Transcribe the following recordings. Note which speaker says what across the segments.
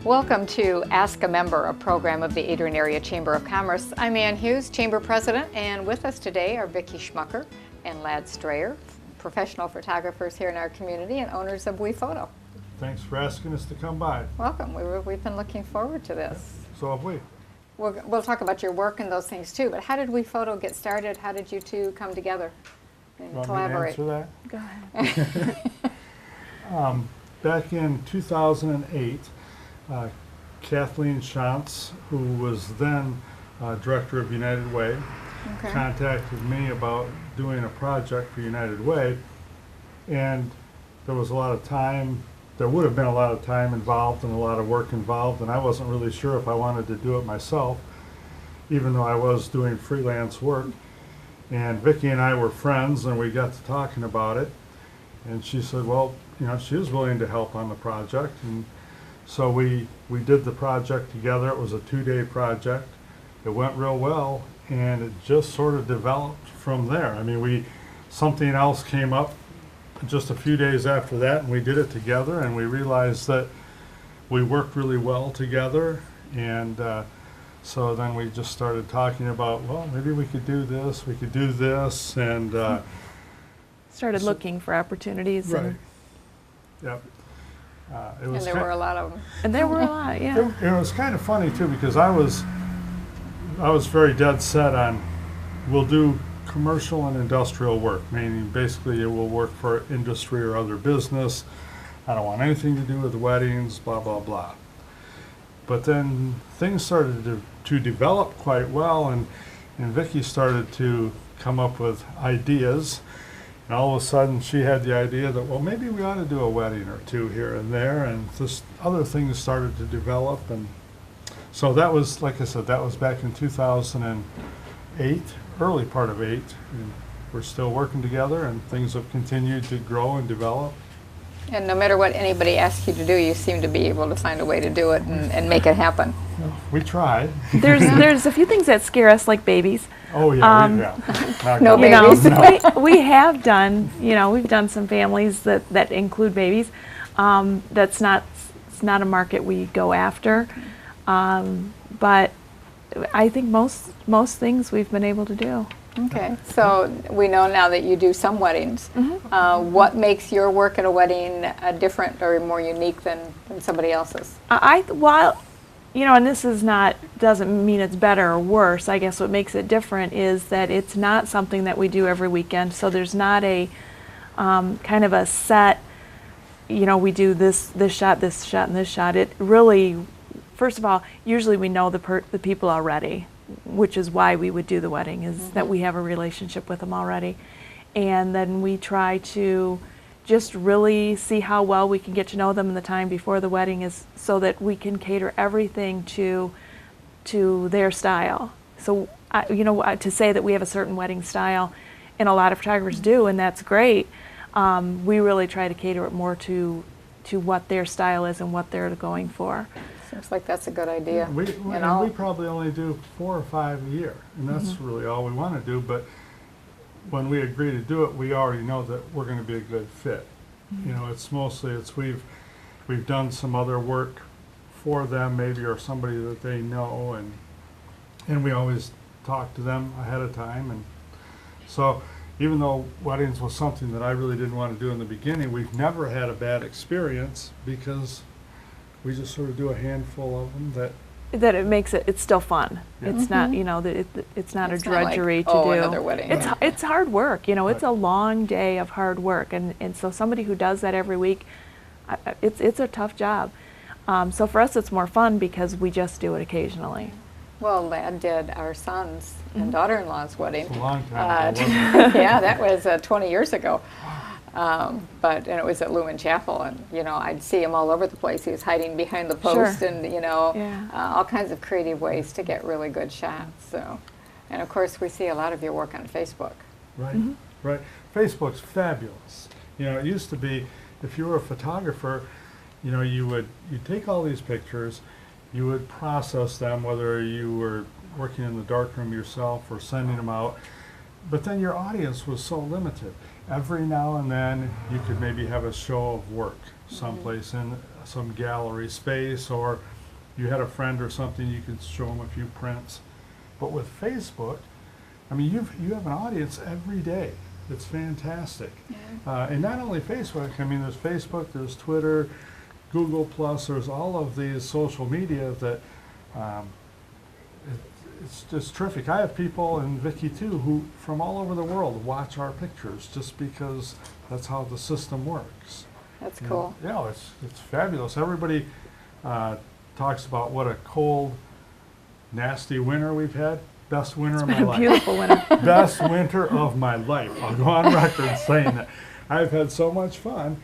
Speaker 1: Welcome to Ask a Member, a program of the Adrian Area Chamber of Commerce. I'm Ann Hughes, Chamber President, and with us today are Vicki Schmucker and Lad Strayer, professional photographers here in our community and owners of wePhoto.
Speaker 2: Thanks for asking us to come by.
Speaker 1: Welcome. We've been looking forward to this.
Speaker 2: So have we.
Speaker 1: We'll talk about your work and those things too, but how did wePhoto get started? How did you two come together and collaborate?
Speaker 2: Want me to answer
Speaker 1: Go ahead.
Speaker 2: Back in 2008, Kathleen Shantz, who was then director of United Way, contacted me about doing a project for United Way, and there was a lot of time, there would have been a lot of time involved and a lot of work involved, and I wasn't really sure if I wanted to do it myself, even though I was doing freelance work. And Vicki and I were friends, and we got to talking about it, and she said, well, you know, she was willing to help on the project, and so we did the project together. It was a 2-day project. It went real well, and it just sort of developed from there. I mean, something else came up just a few days after that, and we did it together, and we realized that we worked really well together, and so then we just started talking about, well, maybe we could do this, and
Speaker 3: started looking for opportunities.
Speaker 2: Right. Yep.
Speaker 1: And there were a lot of them.
Speaker 3: And there were a lot, yeah.
Speaker 2: It was kind of funny too, because I was very dead set on we'll do commercial and industrial work, meaning basically it will work for industry or other business. I don't want anything to do with weddings, blah, blah, blah. But then things started to develop quite well, and Vicki started to come up with ideas. And all of a sudden she had the idea that, well, maybe we ought to do a wedding or two here and there, and this other things started to develop. And so that was, like I said, that was back in 2008, early part of 8. And we're still working together, and things have continued to grow and develop.
Speaker 1: And no matter what anybody asks you to do, you seem to be able to find a way to do it and make it happen.
Speaker 2: Well, we tried.
Speaker 3: There's a few things that scare us, like babies.
Speaker 2: Oh yeah,
Speaker 1: No babies.
Speaker 3: We have done, we've done some families that include babies. It's not a market we go after, but I think most things we've been able to do.
Speaker 1: Okay, so we know now that you do some weddings.
Speaker 3: Mm-hmm.
Speaker 1: What makes your work at a wedding different or more unique than somebody else's?
Speaker 3: And this doesn't mean it's better or worse. I guess what makes it different is that it's not something that we do every weekend. So there's not a kind of a set, we do this shot, and this shot. It really, first of all, usually we know the people already, which is why we would do the wedding, is that we have a relationship with them already. And then we try to just really see how well we can get to know them in the time before the wedding, is so that we can cater everything to their style. So, to say that we have a certain wedding style, and a lot of photographers do, and that's great, we really try to cater it more to what their style is and what they're going for.
Speaker 1: Seems like that's a good idea.
Speaker 2: We probably only do 4 or 5 a year, and that's really all we want to do. But when we agree to do it, we already know that we're going to be a good fit. It's mostly we've done some other work for them, maybe, or somebody that they know, and we always talk to them ahead of time. And so, even though weddings was something that I really didn't want to do in the beginning, we've never had a bad experience, because we just sort of do a handful of them
Speaker 3: that it makes it's still fun.
Speaker 2: Yeah.
Speaker 3: It's not, it's not a drudgery to do.
Speaker 1: Another wedding.
Speaker 3: It's hard work, it's a long day of hard work, and so somebody who does that every week, it's a tough job. So for us it's more fun because we just do it occasionally.
Speaker 1: Well, Lad did our son's and daughter-in-law's wedding.
Speaker 2: It's a long time ago, wasn't it?
Speaker 1: Yeah, that was 20 years ago. And it was at Lumen Chapel, and I'd see him all over the place. He was hiding behind the post,
Speaker 3: Sure.
Speaker 1: and all kinds of creative ways to get really good shots. So, and of course, we see a lot of your work on Facebook.
Speaker 2: Right, right. Facebook's fabulous. It used to be, if you were a photographer, you'd take all these pictures, you would process them, whether you were working in the darkroom yourself or sending them out. But then your audience was so limited. Every now and then you could maybe have a show of work someplace in some gallery space, or you had a friend or something, you could show them a few prints. But with Facebook, I mean, you have an audience every day. It's fantastic.
Speaker 1: Yeah.
Speaker 2: And not only Facebook, I mean, there's Facebook, there's Twitter, Google Plus, there's all of these social media that it's just terrific. I have people, and Vicki too, who from all over the world watch our pictures just because that's how the system works.
Speaker 1: That's
Speaker 2: You
Speaker 1: cool.
Speaker 2: know, yeah, it's fabulous. Everybody talks about what a cold, nasty winter we've had. Best winter of my
Speaker 3: Been a
Speaker 2: life.
Speaker 3: beautiful winter.
Speaker 2: Best winter of my life. I'll go on record saying that. I've had so much fun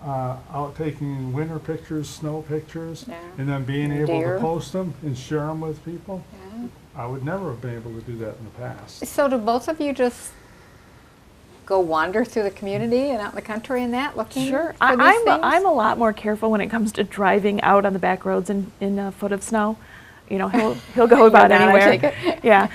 Speaker 2: out taking winter pictures, snow pictures,
Speaker 1: Yeah.
Speaker 2: and then being able
Speaker 1: Deer.
Speaker 2: to post them and share them with people.
Speaker 1: Yeah.
Speaker 2: I would never have been able to do that in the past.
Speaker 1: So do both of you just go wander through the community and out in the country and that, looking
Speaker 3: Sure.
Speaker 1: for these things?
Speaker 3: I'm a lot more careful when it comes to driving out on the back roads in a foot of snow. You know, he'll go about
Speaker 1: You're not, I
Speaker 3: anywhere.
Speaker 1: take it.
Speaker 3: Yeah.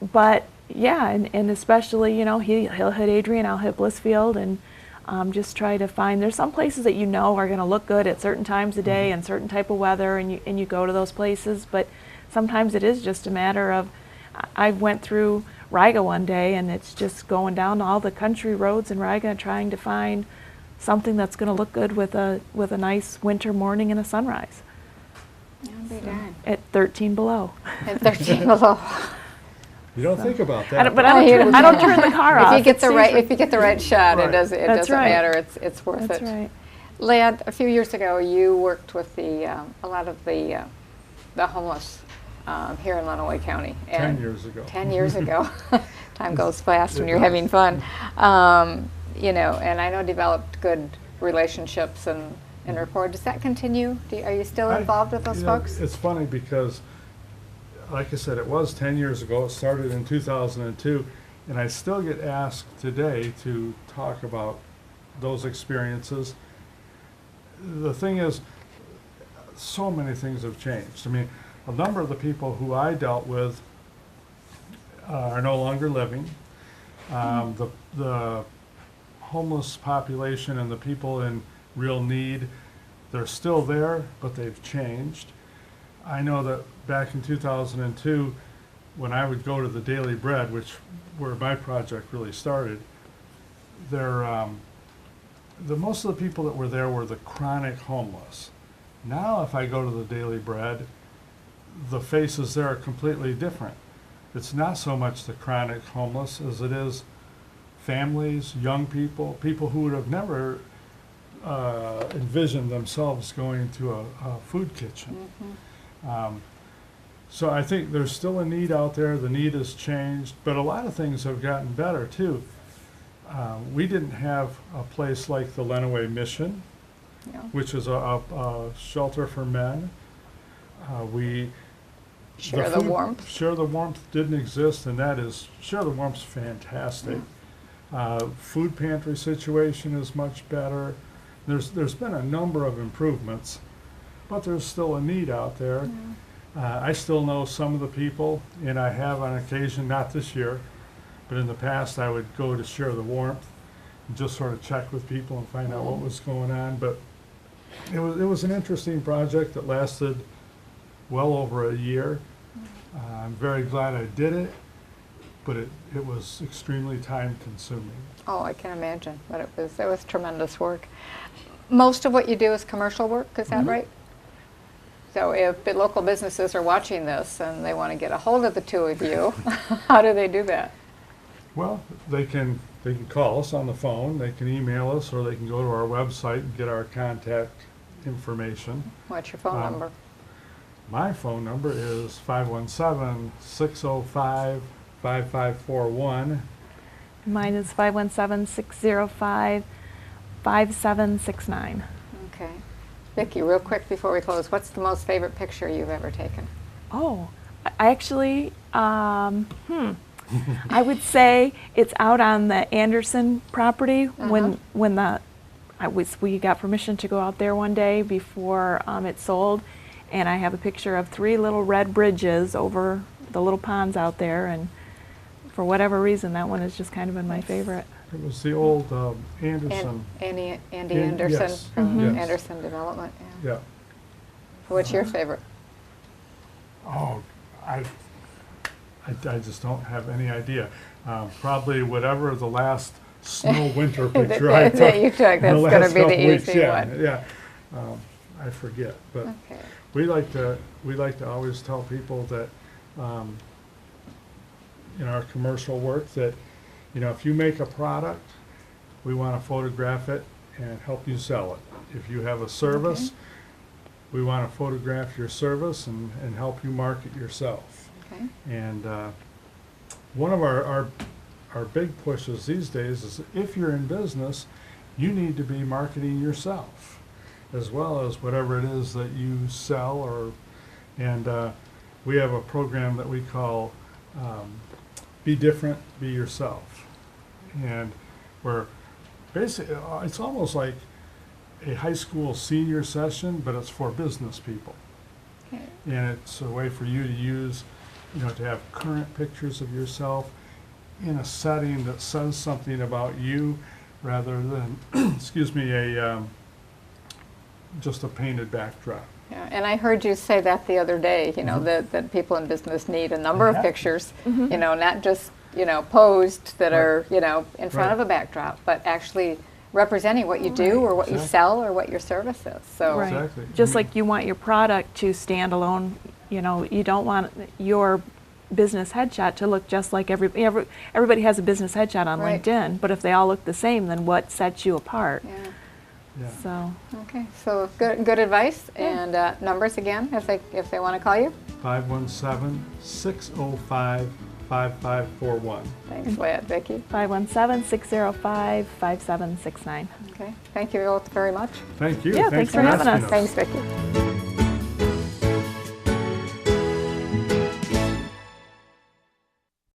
Speaker 3: But yeah, and especially, you know, he'll hit Adrian, I'll hit Blissfield, and just try to find, there's some places that you know are going to look good at certain times of day and certain type of weather, and you go to those places. But sometimes it is just a matter of, I went through Riga one day, and it's just going down all the country roads in Riga trying to find something that's going to look good with a nice winter morning and a sunrise
Speaker 1: I'll be darned.
Speaker 3: at 13 below.
Speaker 1: At 13 below.
Speaker 2: You don't think about
Speaker 3: I
Speaker 2: that.
Speaker 3: don't, but I don't turn the car off.
Speaker 1: If you get
Speaker 3: It
Speaker 1: the
Speaker 3: stays
Speaker 1: right,
Speaker 3: right-
Speaker 1: if you get the right shot,
Speaker 2: Right.
Speaker 1: it
Speaker 3: That's
Speaker 1: doesn't
Speaker 3: right.
Speaker 1: matter. It's worth
Speaker 3: That's
Speaker 1: it.
Speaker 3: right.
Speaker 1: Lad, a few years ago, you worked with a lot of the homeless here in Lenawee County.
Speaker 2: 10 years ago.
Speaker 1: 10 years ago. Time goes fast when you're having fun. You know, and I know developed good relationships and rapport. Does that continue? Are you still involved with those
Speaker 2: You know,
Speaker 1: folks?
Speaker 2: It's funny because, like I said, it was 10 years ago. It started in 2002, and I still get asked today to talk about those experiences. The thing is, so many things have changed. I mean, a number of the people who I dealt with are no longer living. The homeless population and the people in real need, they're still there, but they've changed. I know that back in 2002, when I would go to the Daily Bread, where my project really started, most of the people that were there were the chronic homeless. Now if I go to the Daily Bread, the faces there are completely different. It's not so much the chronic homeless as it is families, young people, people who would have never envisioned themselves going to a food kitchen. So I think there's still a need out there. The need has changed, but a lot of things have gotten better too. We didn't have a place like the Lenawee Mission,
Speaker 1: Yeah.
Speaker 2: which is a shelter for men.
Speaker 1: Share the warmth.
Speaker 2: Share the Warmth didn't exist, and Share the Warmth's fantastic. Food pantry situation is much better. There's been a number of improvements, but there's still a need out there. I still know some of the people, and I have on occasion, not this year, but in the past I would go to Share the Warmth and just sort of check with people and find out what was going on. But it was an interesting project that lasted well over a year. I'm very glad I did it, but it was extremely time consuming.
Speaker 1: Oh, I can imagine, but it was tremendous work. Most of what you do is commercial work, is that right? So if the local businesses are watching this and they want to get a hold of the two of you, how do they do that?
Speaker 2: Well, they can call us on the phone, they can email us, or they can go to our website and get our contact information.
Speaker 1: What's your phone number?
Speaker 2: My phone number is 517-605-5541.
Speaker 3: Mine is 517-605-5769.
Speaker 1: Okay. Vicki, real quick before we close, what's the most favorite picture you've ever taken?
Speaker 3: Oh, I actually, I would say it's out on the Anderson property when we got permission to go out there one day before it sold, and I have a picture of 3 little red bridges over the little ponds out there, and for whatever reason that one has just kind of been my favorite.
Speaker 2: It was the old Anderson.
Speaker 1: Andy
Speaker 2: An-
Speaker 1: Anderson
Speaker 2: yes.
Speaker 1: from
Speaker 2: Yes.
Speaker 1: Anderson Development. Yeah.
Speaker 2: Yeah.
Speaker 1: What's your favorite?
Speaker 2: Oh, I just don't have any idea. Probably whatever the last snow winter picture I took.
Speaker 1: That you took,
Speaker 2: in the
Speaker 1: that's
Speaker 2: last
Speaker 1: going to be
Speaker 2: couple
Speaker 1: the
Speaker 2: weeks.
Speaker 1: easy
Speaker 2: Yeah,
Speaker 1: one.
Speaker 2: yeah. I forget, but
Speaker 1: Okay.
Speaker 2: we like to always tell people that in our commercial work that, you know, if you make a product, we want to photograph it and help you sell it. If you have a service, we want to photograph your service and help you market yourself.
Speaker 1: Okay.
Speaker 2: And one of our big pushes these days is if you're in business, you need to be marketing yourself as well as whatever it is that you sell. And we have a program that we call Be Different, Be Yourself. And we're basically, it's almost like a high school senior session, but it's for business people.
Speaker 1: Okay.
Speaker 2: And it's a way for you to use, you know, to have current pictures of yourself in a setting that says something about you rather than, excuse me, just a painted backdrop.
Speaker 1: Yeah, and I heard you say that the other day, you know, that people in business need a number of pictures, you know, not just, you know, posed that are, you know, in front of a backdrop, but actually representing what you do or what you sell or what your service is. So
Speaker 3: Right.
Speaker 2: Exactly.
Speaker 3: Just like you want your product to stand alone, you know, you don't want your business headshot to look just like everybody has a business headshot on
Speaker 1: Right.
Speaker 3: LinkedIn, but if they all look the same, then what sets you apart?
Speaker 1: yeah.
Speaker 2: Yeah.
Speaker 3: So,
Speaker 1: Okay, so good advice, and numbers again, if they want to call you.
Speaker 2: 517-605-5541.
Speaker 1: Thanks, Lad, Vicki.
Speaker 3: 517-605-5769.
Speaker 1: Okay, thank you both very much.
Speaker 2: Thank you.
Speaker 3: Yeah, thanks for having
Speaker 2: asking
Speaker 3: us.
Speaker 1: Thanks, Vicki.